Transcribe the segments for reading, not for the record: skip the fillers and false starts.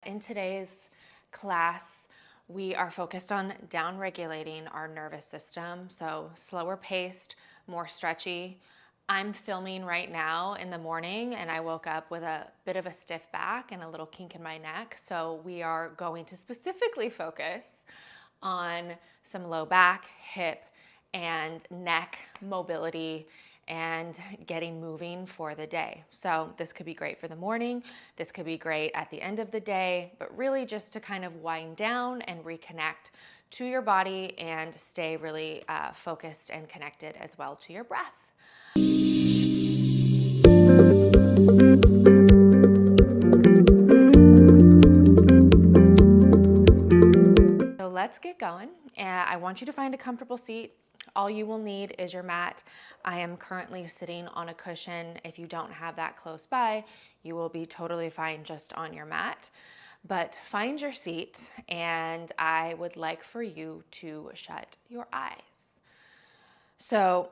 in today's class, we are focused on down-regulating our nervous system, so slower paced, more stretchy. I'm filming right now in the morning and I woke up with a bit of a stiff back and a little kink in my neck, so we are going to specifically focus on some low back, hip, and neck mobility and getting moving for the day. So this could be great for the morning, this could be great at the end of the day, but really just to kind of wind down and reconnect to your body and stay really focused and connected as well to your breath. So let's get going. I want you to find a comfortable seat. All you will need is your mat. I am currently sitting on a cushion. If you don't have that close by, you will be totally fine just on your mat. But find your seat, and I would like for you to shut your eyes. So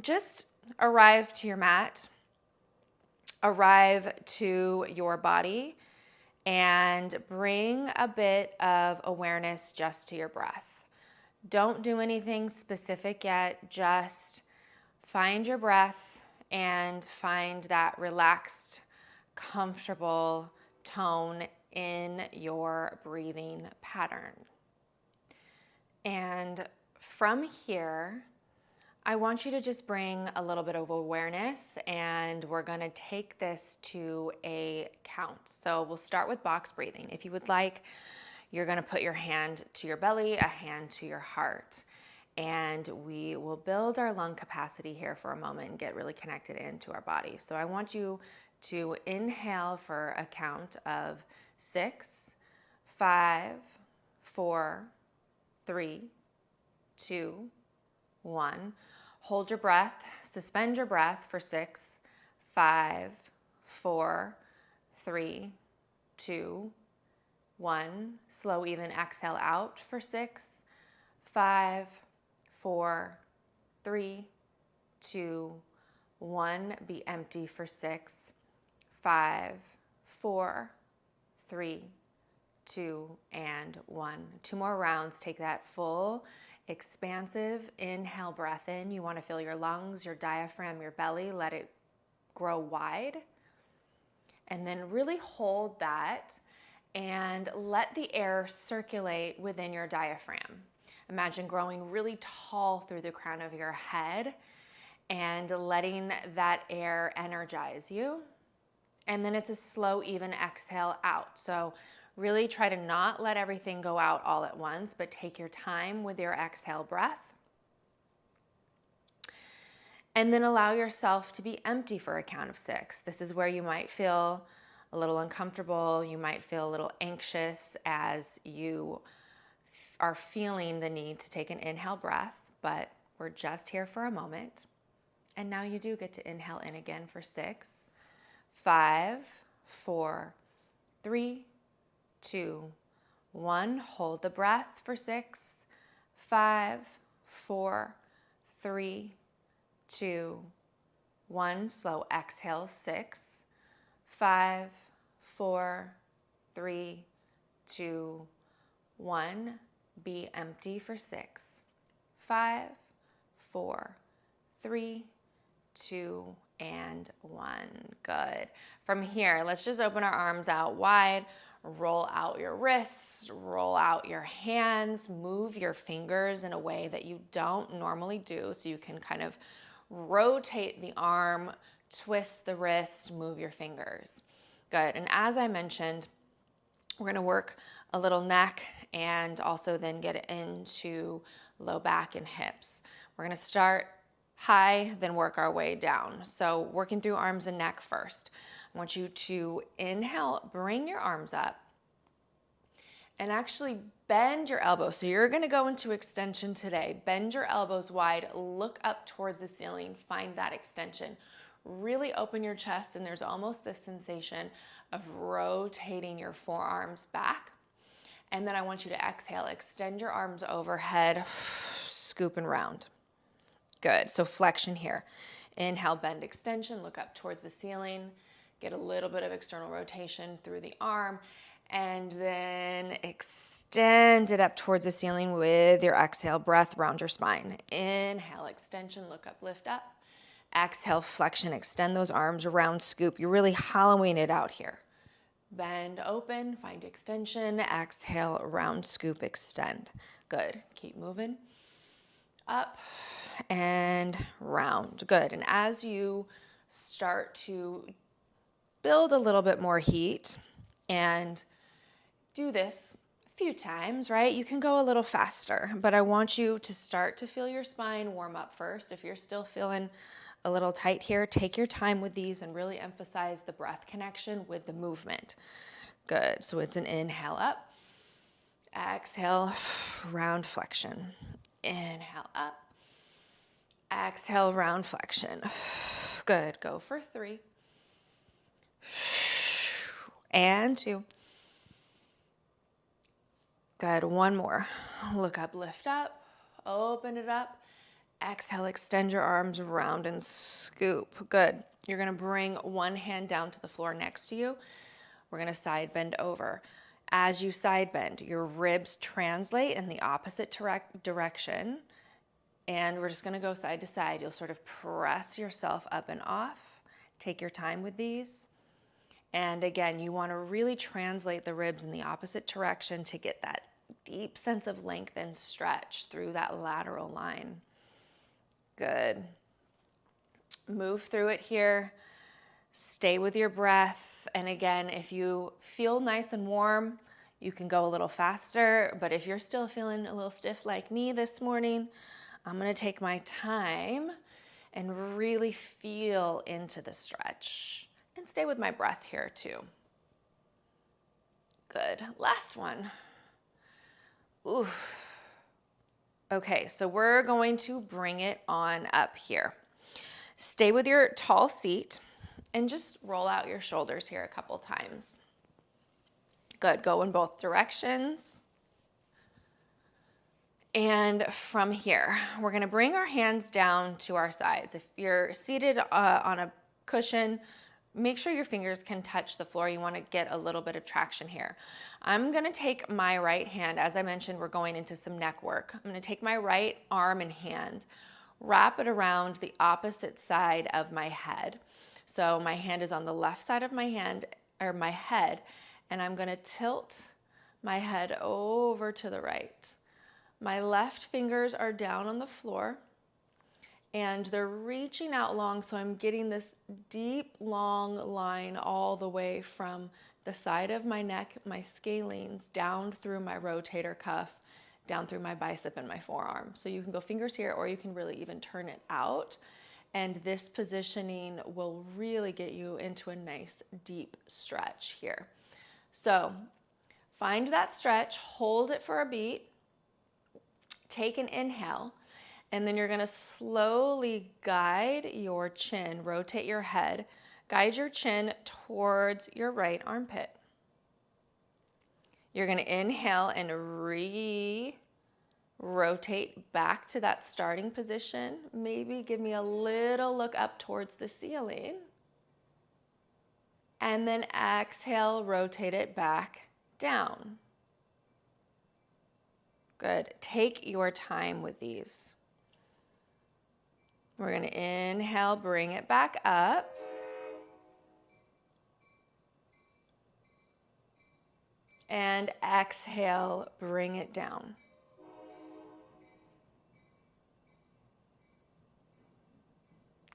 just arrive to your mat, arrive to your body, and bring a bit of awareness just to your breath. Don't do anything specific yet, just find your breath and find that relaxed, comfortable tone in your breathing pattern. And from here, I want you to just bring a little bit of awareness, and we're gonna take this to a count. So we'll start with box breathing. If you would like, you're gonna put your hand to your belly, a hand to your heart, and we will build our lung capacity here for a moment and get really connected into our body. So I want you to inhale for a count of 6, 5, 4, 3, 2, 1. Hold your breath, suspend your breath for 6, 5, 4, 3, 2, 1. Slow, even exhale out for 6, 5, 4, 3, 2, 1. Be empty for 6, 5, 4, 3, 2, and 1. 2 more rounds. Take that full, expansive inhale breath in. You want to feel your lungs, your diaphragm, your belly. Let it grow wide. And then really hold that and let the air circulate within your diaphragm. Imagine growing really tall through the crown of your head and letting that air energize you. And then it's a slow, even exhale out. So really try to not let everything go out all at once, but take your time with your exhale breath. And then allow yourself to be empty for a count of 6. This is where you might feel a little uncomfortable. You might feel a little anxious as you are feeling the need to take an inhale breath, but we're just here for a moment. And now you do get to inhale in again for 6, 5, 4, 3, 2, 1. Hold the breath for 6, 5, 4, 3, 2, 1. Slow exhale, 6, 5, 4, 3, 2, 1. Be empty for 6, 5, 4, 3, 2, and 1. Good. From here, let's just open our arms out wide. Roll out your wrists, roll out your hands, move your fingers in a way that you don't normally do, so you can kind of rotate the arm, twist the wrist, move your fingers. Good. And as I mentioned, we're going to work a little neck and also then get into low back and hips. We're going to start high, then work our way down. So working through arms and neck first. I want you to inhale, bring your arms up, and actually bend your elbows. So you're gonna go into extension today. Bend your elbows wide, look up towards the ceiling, find that extension. Really open your chest, and there's almost this sensation of rotating your forearms back. And then I want you to exhale, extend your arms overhead, scoop and round. Good, so flexion here. Inhale, bend, extension, look up towards the ceiling, get a little bit of external rotation through the arm, And then extend it up towards the ceiling with your exhale breath, round your spine. Inhale, extension, look up, lift up. Exhale, flexion, extend those arms, round scoop. You're really hollowing it out here. Bend, open, find extension. Exhale, round scoop, extend. Good. Keep moving. Up and round. Good. And as you start to build a little bit more heat and do this a few times, right? You can go a little faster, but I want you to start to feel your spine warm up first. If you're still feeling a little tight here, take your time with these and really emphasize the breath connection with the movement. Good. So it's an inhale up, exhale, round flexion. Inhale up, exhale, round flexion. Good. Go for 3 and 2. Good. One more. Look up, lift up, open it up. Exhale, extend your arms round and scoop. Good. You're going to bring one hand down to the floor next to you. We're going to side bend over. As you side bend, your ribs translate in the opposite direction. And we're just going to go side to side. You'll sort of press yourself up and off. Take your time with these. And again, you want to really translate the ribs in the opposite direction to get that deep sense of length and stretch through that lateral line. Good. Move through it here. Stay with your breath. And again, if you feel nice and warm, you can go a little faster. But if you're still feeling a little stiff like me this morning, I'm going to take my time and really feel into the stretch. And stay with my breath here too. Good. Last one. Oof. Okay, so we're going to bring it on up here. Stay with your tall seat and just roll out your shoulders here a couple times. Good. Go in both directions. And from here, we're going to bring our hands down to our sides. If you're seated on a cushion, make sure your fingers can touch the floor. You want to get a little bit of traction here. I'm going to take my right hand. As I mentioned, we're going into some neck work. I'm going to take my right arm and hand, wrap it around the opposite side of my head. So my hand is on the left side of my hand, or my head, and I'm going to tilt my head over to the right. My left fingers are down on the floor and they're reaching out long, so I'm getting this deep, long line all the way from the side of my neck, my scalenes, down through my rotator cuff, down through my bicep and my forearm. So you can go fingers here, or you can really even turn it out. And this positioning will really get you into a nice deep stretch here. So find that stretch, hold it for a beat, take an inhale, and then you're going to slowly guide your chin, rotate your head, guide your chin towards your right armpit. You're going to inhale and rotate back to that starting position. Maybe give me a little look up towards the ceiling. And then exhale, rotate it back down. Good. Take your time with these. We're going to inhale, bring it back up. And exhale, bring it down.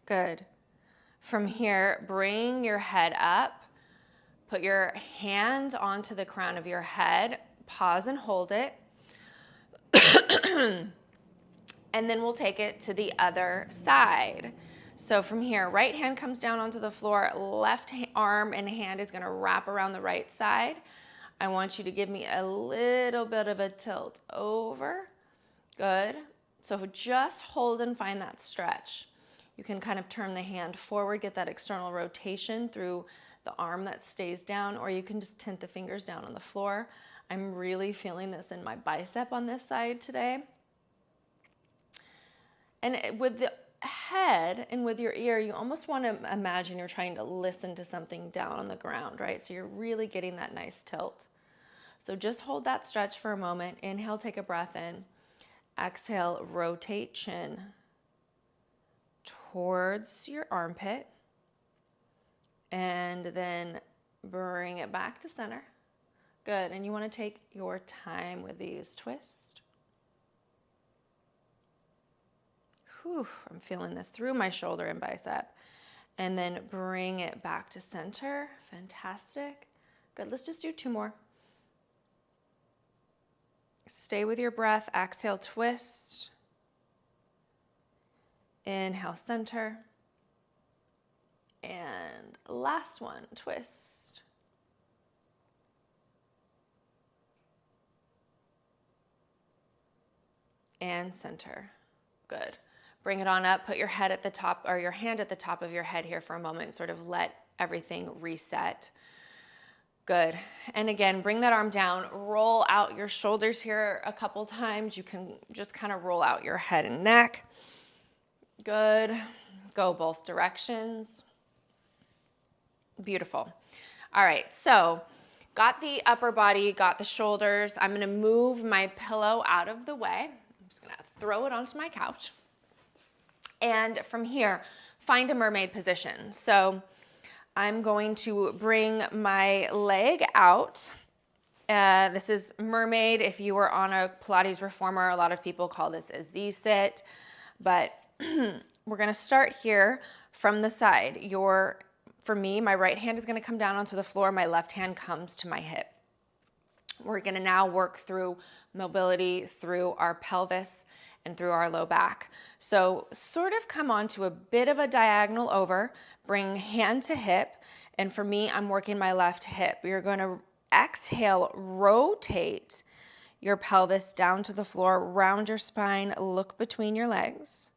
Good. From here, bring your head up. Put your hand onto the crown of your head. Pause and hold it. And then we'll take it to the other side. So from here, right hand comes down onto the floor, left arm and hand is going to wrap around the right side. I want you to give me a little bit of a tilt over. Good. So just hold and find that stretch. You can kind of turn the hand forward, get that external rotation through the arm that stays down, or you can just tint the fingers down on the floor. I'm really feeling this in my bicep on this side today. And with the head and with your ear, you almost want to imagine you're trying to listen to something down on the ground, right? So you're really getting that nice tilt. So just hold that stretch for a moment. Inhale, take a breath in. Exhale, rotate chin towards your armpit. And then bring it back to center. Good, and you want to take your time with these twists. Whew, I'm feeling this through my shoulder and bicep. And then bring it back to center. Fantastic. Good, let's just do 2 more. Stay with your breath. Exhale, twist. Inhale, center. And last one, twist. And center. Good. Bring it on up. Put your head at the top, or your hand at the top of your head here for a moment. Sort of let everything reset. Good. And again, bring that arm down. Roll out your shoulders here a couple times. You can just kind of roll out your head and neck. Good. Go both directions. Beautiful. All right, so got the upper body, got the shoulders. I'm going to move my pillow out of the way. I'm just going to throw it onto my couch. And from here, find a mermaid position. So I'm going to bring my leg out. This is mermaid. If you were on a Pilates reformer, a lot of people call this a Z-sit, but we're going to start here from the side. For me, my right hand is going to come down onto the floor. My left hand comes to my hip. We're going to now work through mobility through our pelvis and through our low back. So sort of come onto a bit of a diagonal over, bring hand to hip. And for me, I'm working my left hip. You're going to exhale, rotate your pelvis down to the floor, round your spine, look between your legs.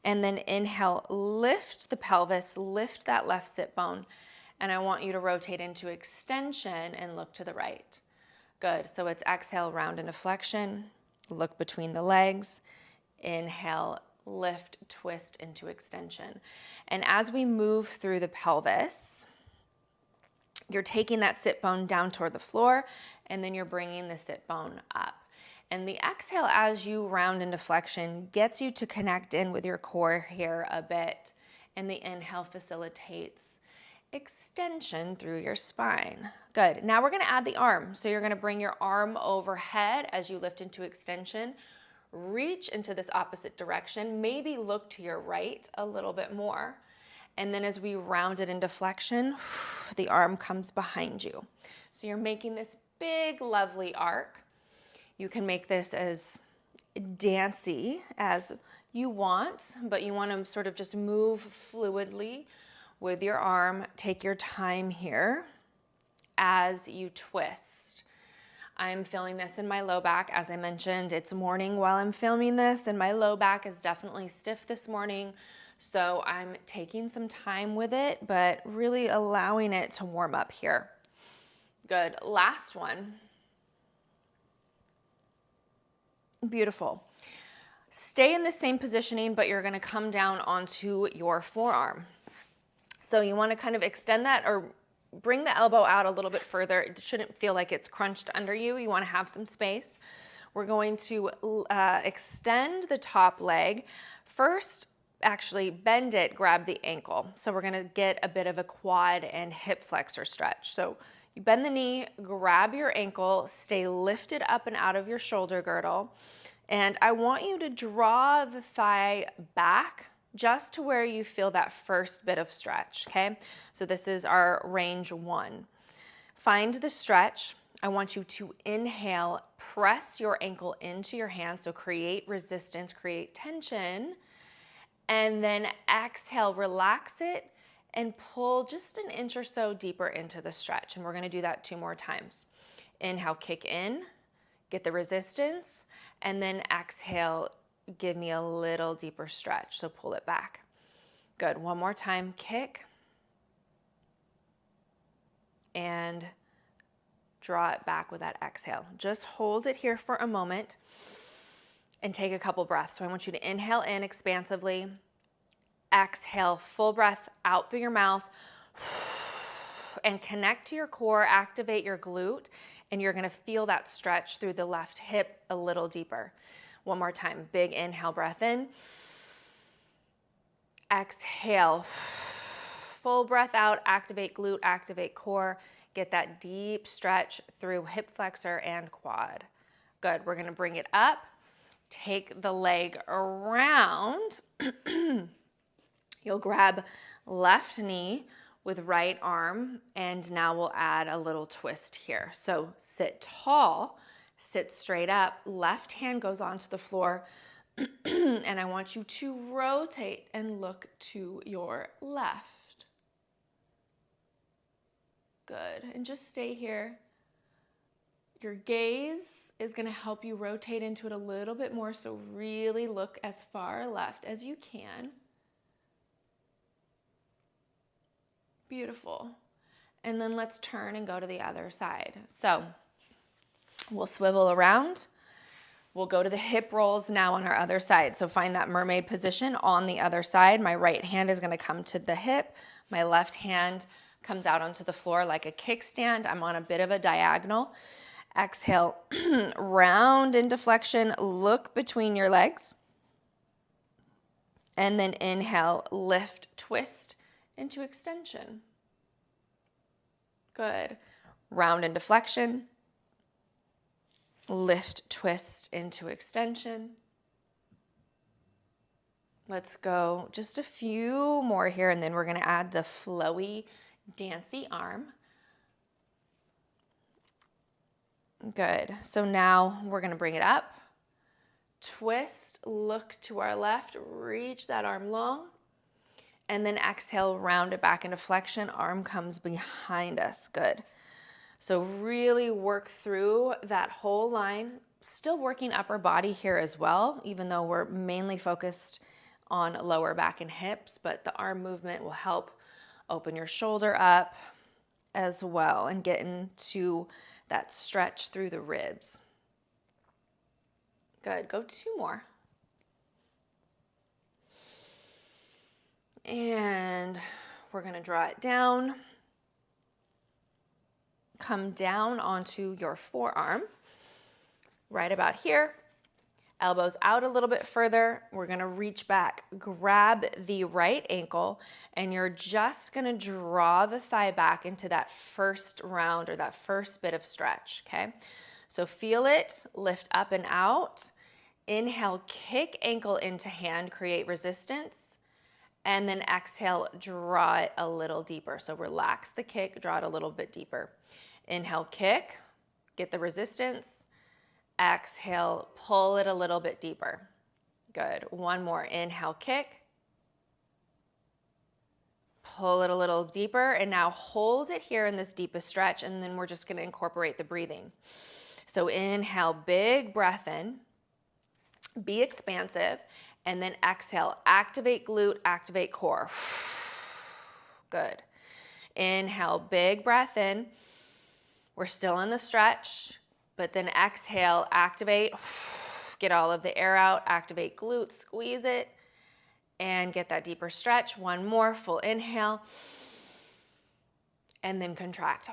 And then inhale, lift the pelvis, lift that left sit bone. And I want you to rotate into extension and look to the right. Good, so it's exhale, round into flexion, look between the legs, inhale, lift, twist into extension. And as we move through the pelvis, you're taking that sit bone down toward the floor, and then you're bringing the sit bone up. And the exhale as you round into flexion gets you to connect in with your core here a bit, and the inhale facilitates extension through your spine. Good. Now we're going to add the arm. So you're going to bring your arm overhead as you lift into extension. Reach into this opposite direction. Maybe look to your right a little bit more. And then as we round it into flexion, the arm comes behind you. So you're making this big, lovely arc. You can make this as dancey as you want, but you want to sort of just move fluidly with your arm. Take your time here as you twist. I'm feeling this in my low back. As I mentioned, it's morning while I'm filming this, and my low back is definitely stiff this morning. So I'm taking some time with it, but really allowing it to warm up here. Good. Last one. Beautiful. Stay in the same positioning, but you're going to come down onto your forearm. So you want to kind of extend that or bring the elbow out a little bit further. It shouldn't feel like it's crunched under you. You want to have some space. We're going to extend the top leg. First, actually bend it, grab the ankle. So we're going to get a bit of a quad and hip flexor stretch. So you bend the knee, grab your ankle, stay lifted up and out of your shoulder girdle. And I want you to draw the thigh back just to where you feel that first bit of stretch, okay? So this is our range 1. Find the stretch. I want you to inhale, press your ankle into your hand, so create resistance, create tension, and then exhale, relax it, and pull just an inch or so deeper into the stretch. And we're gonna do that 2 more times. Inhale, kick in, get the resistance, and then exhale, give me a little deeper stretch, so pull it back. Good, 1 more time, kick, and draw it back with that exhale. Just hold it here for a moment and take a couple breaths. So I want you to inhale in expansively, exhale, full breath out through your mouth, and connect to your core, activate your glute, and you're gonna feel that stretch through the left hip a little deeper. One more time, big inhale, breath in. Exhale, full breath out, activate glute, activate core, get that deep stretch through hip flexor and quad. Good, we're gonna bring it up, take the leg around. You'll grab left knee with right arm, and now we'll add a little twist here. So sit tall, sit straight up, left hand goes onto the floor, and I want you to rotate and look to your left. Good, and just stay here. Your gaze is gonna help you rotate into it a little bit more, so really look as far left as you can. Beautiful. And then let's turn and go to the other side. So we'll swivel around. We'll go to the hip rolls now on our other side. So find that mermaid position on the other side. My right hand is gonna come to the hip. My left hand comes out onto the floor like a kickstand. I'm on a bit of a diagonal. Exhale, round into flexion, look between your legs. And then inhale, lift, twist into extension. Good. Round into flexion. Lift, twist into extension. Let's go just a few more here, and then we're going to add the flowy, dancey arm. Good. So now we're going to bring it up. Twist, look to our left, reach that arm long. And then exhale, round it back into flexion. Arm comes behind us. Good. So really work through that whole line. Still working upper body here as well, even though we're mainly focused on lower back and hips, but the arm movement will help open your shoulder up as well and get into that stretch through the ribs. Good. Go two more. And we're going to draw it down. Come down onto your forearm, right about here. Elbows out a little bit further. We're going to reach back, grab the right ankle, and you're just going to draw the thigh back into that first round or that first bit of stretch, okay? So feel it, lift up and out. Inhale, kick ankle into hand, create resistance. And then exhale, draw it a little deeper. So relax the kick, draw it a little bit deeper. Inhale, kick, get the resistance. Exhale, pull it a little bit deeper. Good. One more. Inhale, kick. Pull it a little deeper, and now hold it here in this deepest stretch, and then we're just going to incorporate the breathing. So inhale, big breath in. Be expansive. And then exhale, activate glute, activate core. Good. Inhale, big breath in. We're still in the stretch, but then exhale, activate, get all of the air out, activate glute, squeeze it, and get that deeper stretch. One more, full inhale, and then contract.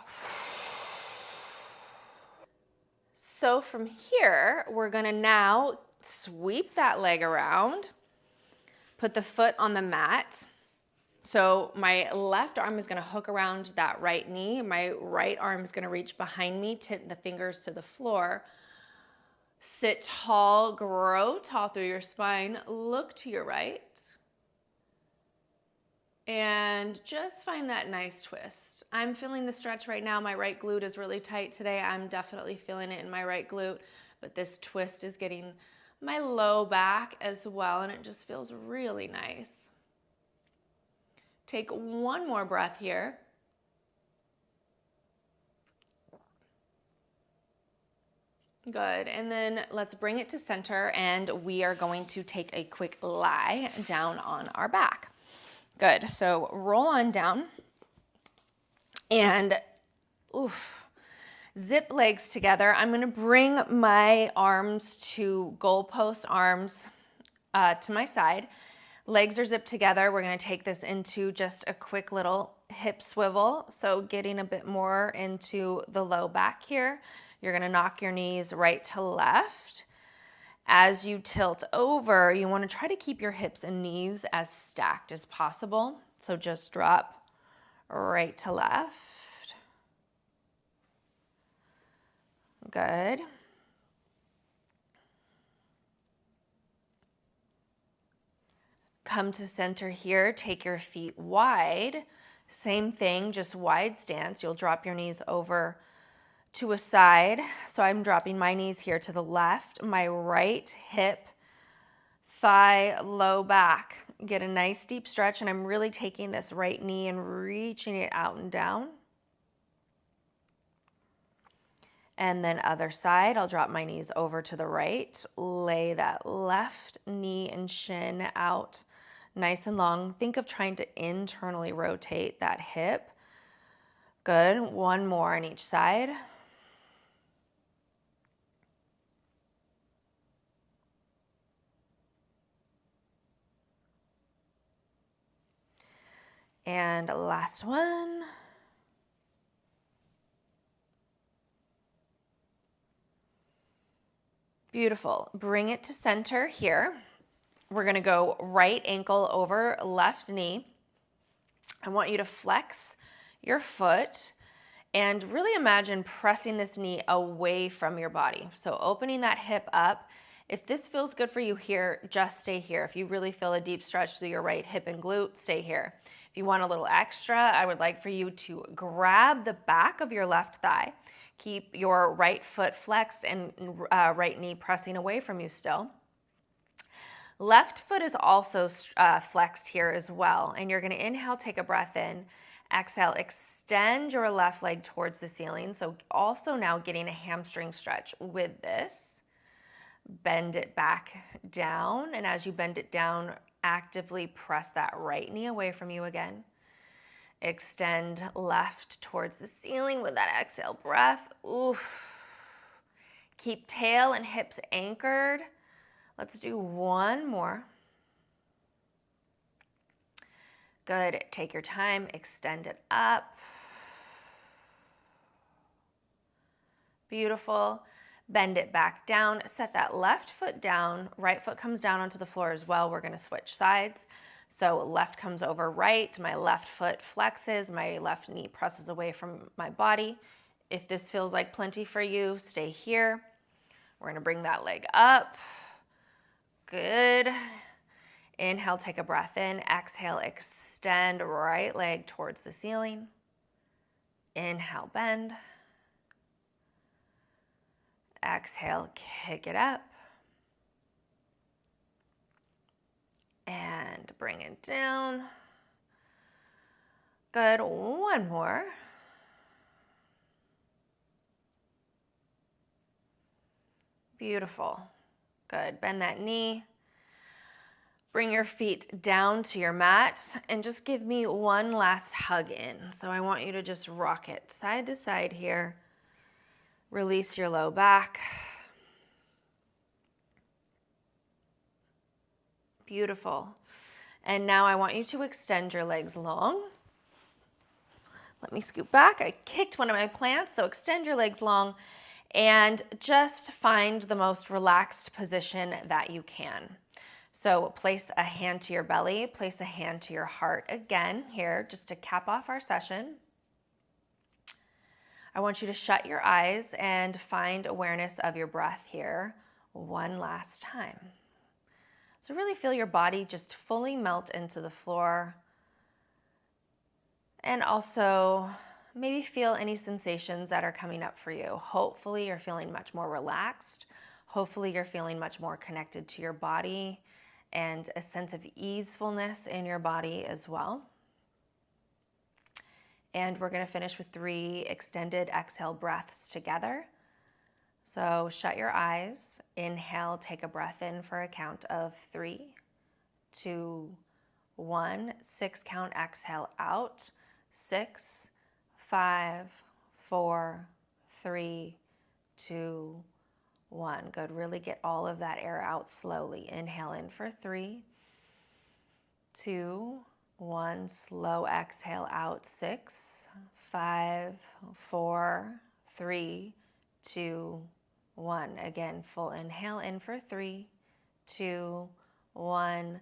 So from here, we're gonna now sweep that leg around, put the foot on the mat. So my left arm is gonna hook around that right knee. My right arm is gonna reach behind me, tip the fingers to the floor. Sit tall, grow tall through your spine, look to your right. And just find that nice twist. I'm feeling the stretch right now. My right glute is really tight today. I'm definitely feeling it in my right glute, but this twist is getting my low back as well, and it just feels really nice. Take one more breath here. Good, and then let's bring it to center, and we are going to take a quick lie down on our back. Good, so roll on down, and zip legs together. I'm gonna bring my arms to goalpost arms to my side. Legs are zipped together. We're going to take this into just a quick little hip swivel. So getting a bit more into the low back here. You're going to knock your knees right to left. As you tilt over, you want to try to keep your hips and knees as stacked as possible. So just drop right to left. Good. Come to center here, take your feet wide. Same thing, just wide stance. You'll drop your knees over to a side. So I'm dropping my knees here to the left, my right hip, thigh, low back. Get a nice deep stretch, and I'm really taking this right knee and reaching it out and down. And then other side, I'll drop my knees over to the right, lay that left knee and shin out nice and long. Think of trying to internally rotate that hip. Good. One more on each side. And last one. Beautiful. Bring it to center here. We're going to go right ankle over left knee. I want you to flex your foot and really imagine pressing this knee away from your body. So opening that hip up. If this feels good for you here, just stay here. If you really feel a deep stretch through your right hip and glute, stay here. If you want a little extra, I would like for you to grab the back of your left thigh. Keep your right foot flexed and right knee pressing away from you still. Left foot is also flexed here as well. And you're going to inhale, take a breath in. Exhale, extend your left leg towards the ceiling. So also now getting a hamstring stretch with this. Bend it back down. And as you bend it down, actively press that right knee away from you again. Extend left towards the ceiling with that exhale breath. Oof. Keep tail and hips anchored. Let's do one more. Good. Take your time. Extend it up. Beautiful. Bend it back down. Set that left foot down. Right foot comes down onto the floor as well. We're going to switch sides. So left comes over right. My left foot flexes. My left knee presses away from my body. If this feels like plenty for you, stay here. We're going to bring that leg up. Good. Inhale, take a breath in. Exhale, extend right leg towards the ceiling. Inhale, bend. Exhale, kick it up. And bring it down. Good. One more. Beautiful. Good. Bend that knee. Bring your feet down to your mat and just give me one last hug in. So I want you to just rock it side to side here. Release your low back. Beautiful. And now I want you to extend your legs long. Let me scoot back. I kicked one of my plants, so extend your legs long and just find the most relaxed position that you can. So place a hand to your belly, place a hand to your heart again here, just to cap off our session. I want you to shut your eyes and find awareness of your breath here one last time. So really feel your body just fully melt into the floor. And also maybe feel any sensations that are coming up for you. Hopefully you're feeling much more relaxed. Hopefully you're feeling much more connected to your body and a sense of easefulness in your body as well. And we're going to finish with 3 extended exhale breaths together. So shut your eyes, inhale, take a breath in for a count of 3, 2, 1, 6 count, exhale out, 6, 5, 4, 3, 2, 1. Good, really get all of that air out slowly. Inhale in for 3, 2, 1. Slow exhale out. 6, 5, 4, 3, 2, 1. Again, full inhale in for 3, 2, 1.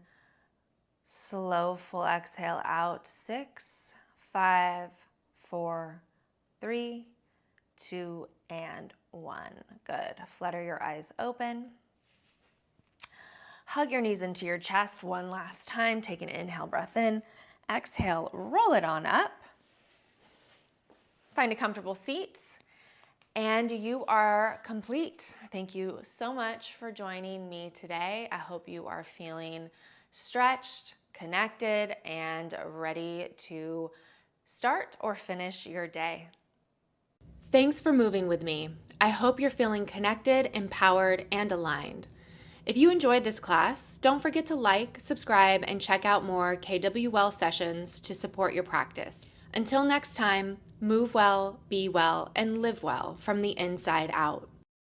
Slow full exhale out. 6, 5, 4, 3, 2, and 1. Good. Flutter your eyes open. Hug your knees into your chest one last time. Take an inhale, breath in. Exhale, roll it on up. Find a comfortable seat. And you are complete. Thank you so much for joining me today. I hope you are feeling stretched, connected, and ready to start or finish your day. Thanks for moving with me. I hope you're feeling connected, empowered, and aligned. If you enjoyed this class, don't forget to like, subscribe, and check out more KWL sessions to support your practice. Until next time, move well, be well, and live well from the inside out.